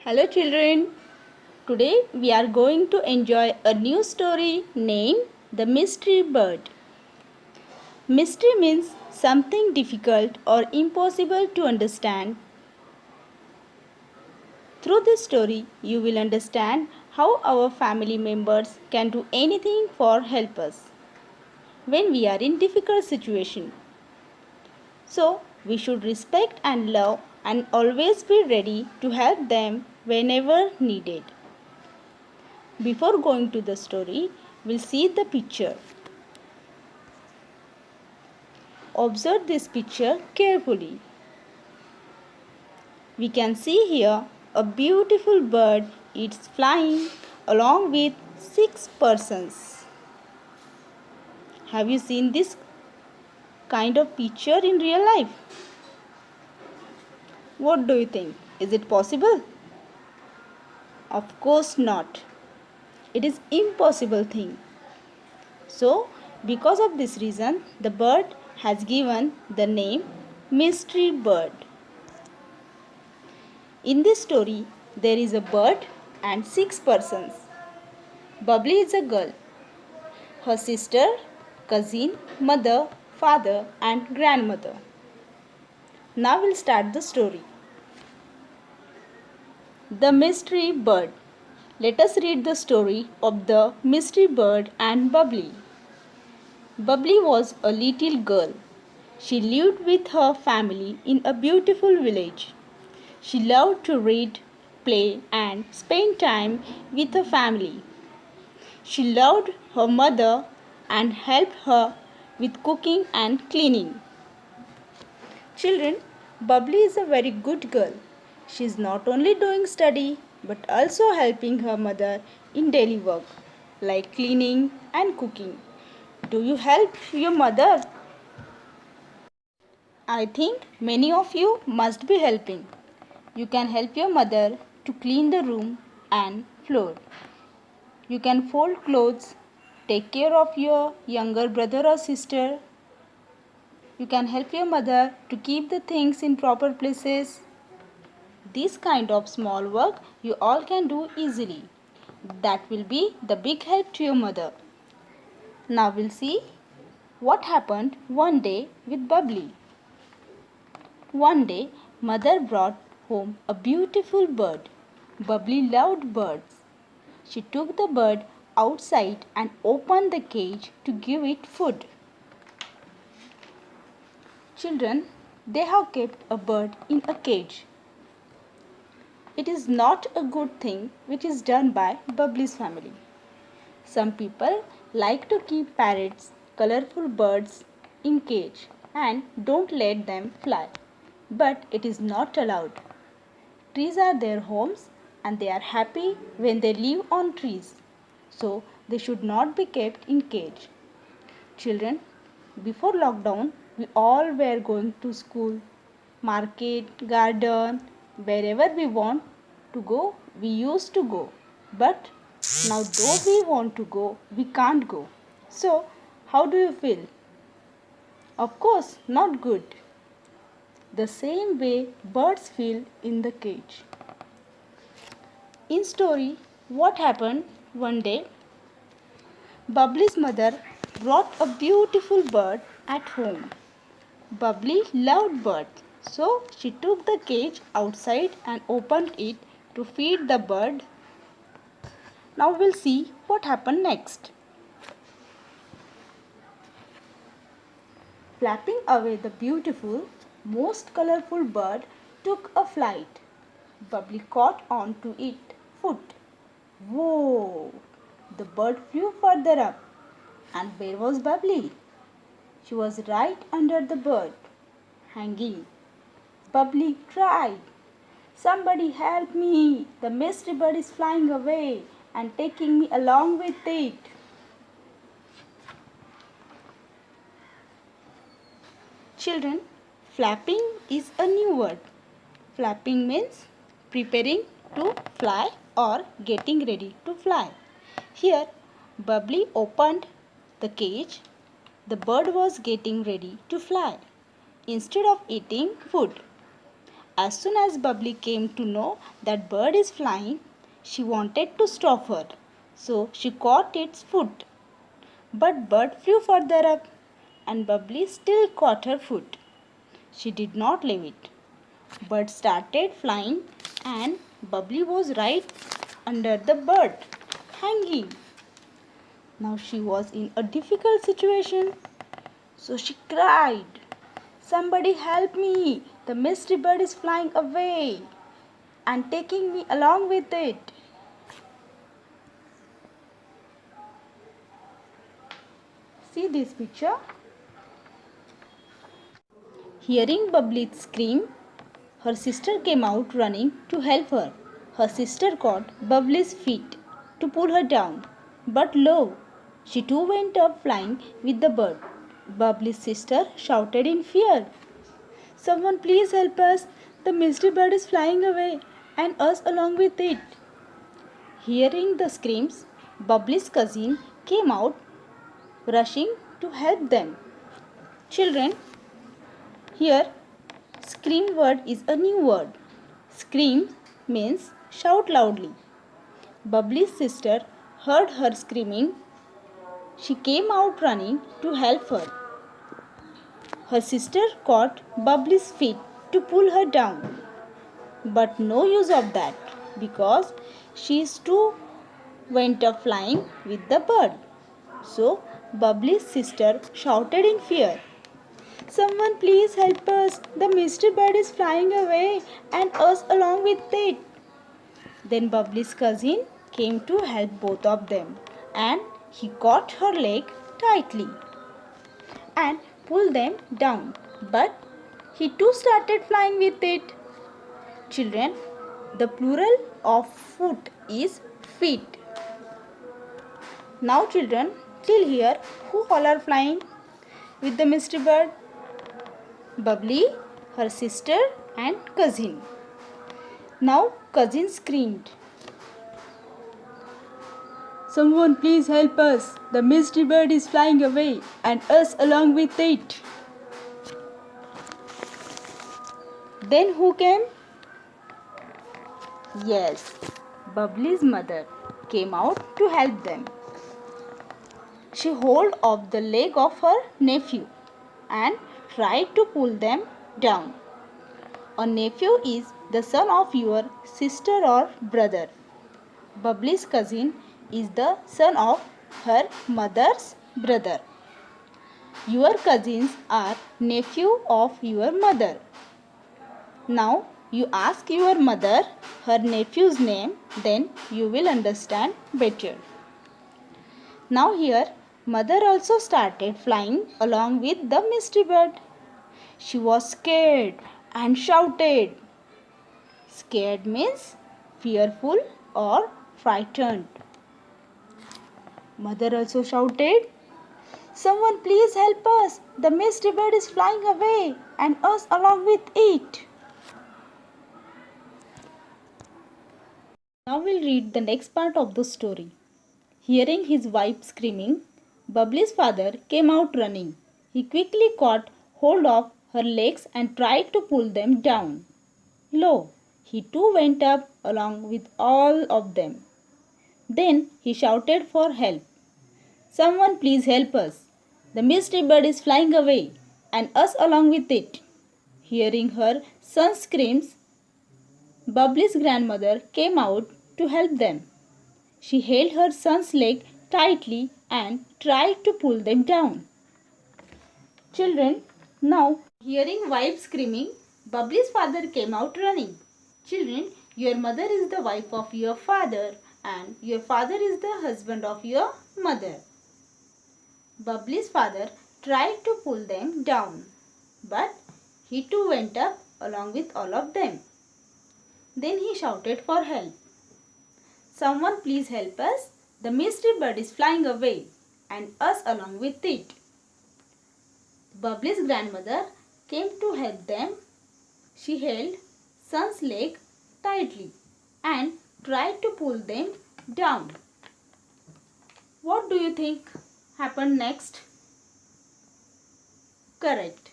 Hello children. Today we are going to enjoy a new story named The Mystery Bird. Mystery means something difficult or impossible to understand. Through this story you will understand how our family members can do anything for help us when we are in difficult situation. So we should respect and love and always be ready to help them whenever needed. Before going to the story, we'll see the picture. Observe this picture carefully. We can see here a beautiful bird. It's flying along with 6 persons. Have you seen this kind of picture in real life? What do you think? Is it possible? Of course not. It is impossible thing. So, because of this reason, the bird has given the name Mystery Bird. In this story, there is a bird and 6 persons. Bubbly is a girl. Her sister, cousin, mother, father and grandmother. Now we'll start the story. The Mystery Bird. Let us read the story of the Mystery Bird and Bubbly. Bubbly was a little girl. She lived with her family in a beautiful village. She loved to read, play, and spend time with her family. She loved her mother and helped her with cooking and cleaning. Children, Bubbly is a very good girl. She is not only doing study but also helping her mother in daily work like cleaning and cooking. Do you help your mother? I think many of you must be helping. You can help your mother to clean the room and floor. You can fold clothes, take care of your younger brother or sister. You can help your mother to keep the things in proper places. This kind of small work you all can do easily. That will be the big help to your mother. Now we'll see what happened one day with Bubbly. One day, mother brought home a beautiful bird. Bubbly loved birds. She took the bird outside and opened the cage to give it food. Children, they have kept a bird in a cage. It is not a good thing which is done by Bubbly's family. Some people like to keep parrots, colorful birds in cage and don't let them fly. But it is not allowed. Trees are their homes and they are happy when they live on trees. So they should not be kept in cage. Children, before lockdown, we all were going to school, market, garden, wherever we want to go, we used to go. But now though we want to go, we can't go. So how do you feel? Of course, not good. The same way birds feel in the cage. In story, what happened one day? Bubbly's mother brought a beautiful bird at home. Bubbly loved birds, so she took the cage outside and opened it to feed the bird. Now we'll see what happened next. Flapping away the beautiful, most colorful bird took a flight. Bubbly caught on to its foot. Whoa! The bird flew further up. And where was Bubbly? She was right under the bird, hanging. Bubbly cried, "Somebody help me! The mystery bird is flying away and taking me along with it." Children, flapping is a new word. Flapping means preparing to fly or getting ready to fly. Here, Bubbly opened the cage. The bird was getting ready to fly. Instead of eating food, As soon as Bubbly came to know that bird is flying, she wanted to stop her. So she caught its foot. But bird flew further up and Bubbly still caught her foot. She did not leave it. Bird started flying and Bubbly was right under the bird, hanging. Now she was in a difficult situation. So she cried, "Somebody help me! The mystery bird is flying away and taking me along with it." See this picture. Hearing Bubbly scream, her sister came out running to help her. Her sister caught Bubbly's feet to pull her down. But lo, she too went up flying with the bird. Bubbly's sister shouted in fear, "Someone please help us! The mystery bird is flying away and us along with it." Hearing the screams, Bubbly's cousin came out rushing to help them. Children, here scream word is a new word. Scream means shout loudly. Bubbly's sister heard her screaming. She came out running to help her. Her sister caught Bubbly's feet to pull her down. But no use of that because she too went up flying with the bird. So Bubbly's sister shouted in fear, "Someone please help us! The mystery bird is flying away and us along with it." Then Bubbly's cousin came to help both of them and he caught her leg tightly and pulled them down. But he too started flying with it. Children, the plural of foot is feet. Now children, till here, who all are flying with the mystery bird? Bubbly, her sister and cousin. Now cousin screamed, "Someone please help us! The mystery bird is flying away and us along with it." Then who came? Yes, Bubbly's mother came out to help them. She held off the leg of her nephew and tried to pull them down. A nephew is the son of your sister or brother. Bubbly's cousin is the son of her mother's brother. Your cousins are nephew of your mother. Now you ask your mother her nephew's name, then you will understand better. Now here mother also started flying along with the mystery bird. She was scared and shouted. Scared means fearful or frightened. Mother also shouted, "Someone please help us! The mystery bird is flying away and us along with it." Now we'll read the next part of the story. Hearing his wife screaming, Bubbly's father came out running. He quickly caught hold of her legs and tried to pull them down. Lo, he too went up along with all of them. Then he shouted for help. "Someone please help us! The mystery bird is flying away and us along with it." Hearing her son's screams, Bubbly's grandmother came out to help them. She held her son's leg tightly and tried to pull them down. Children, now hearing wife screaming, Bubbly's father came out running. Children, your mother is the wife of your father and your father is the husband of your mother. Bubbly's father tried to pull them down, but he too went up along with all of them. Then he shouted for help. "Someone please help us! The mystery bird is flying away and us along with it." Bubbly's grandmother came to help them. She held son's leg tightly and tried to pull them down. What do you think happened next? Correct.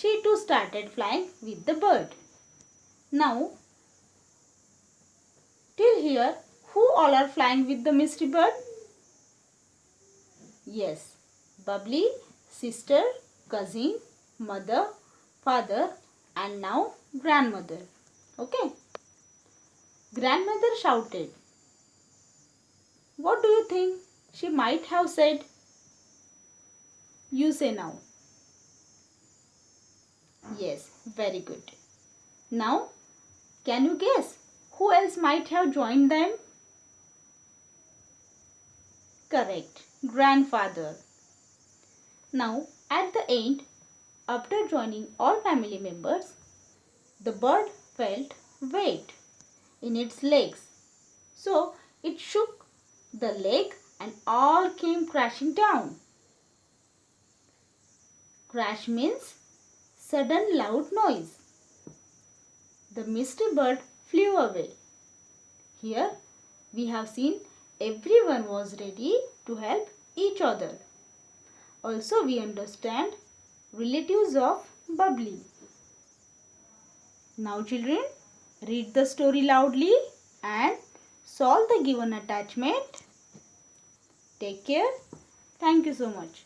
She too started flying with the bird. Now, till here, who all are flying with the mystery bird? Yes, Bubbly, sister, cousin, mother, father, and now grandmother. Okay. Grandmother shouted. What do you think she might have said? You say now. Yes, very good. Now, can you guess who else might have joined them? Correct, grandfather. Now, at the end, after joining all family members, the bird felt weight in its legs. So, it shook the leg and all came crashing down. Crash means sudden loud noise. The mystery bird flew away. Here we have seen everyone was ready to help each other. Also we understand relatives of Bubbly. Now children, read the story loudly and solve the given attachment. Take care. Thank you so much.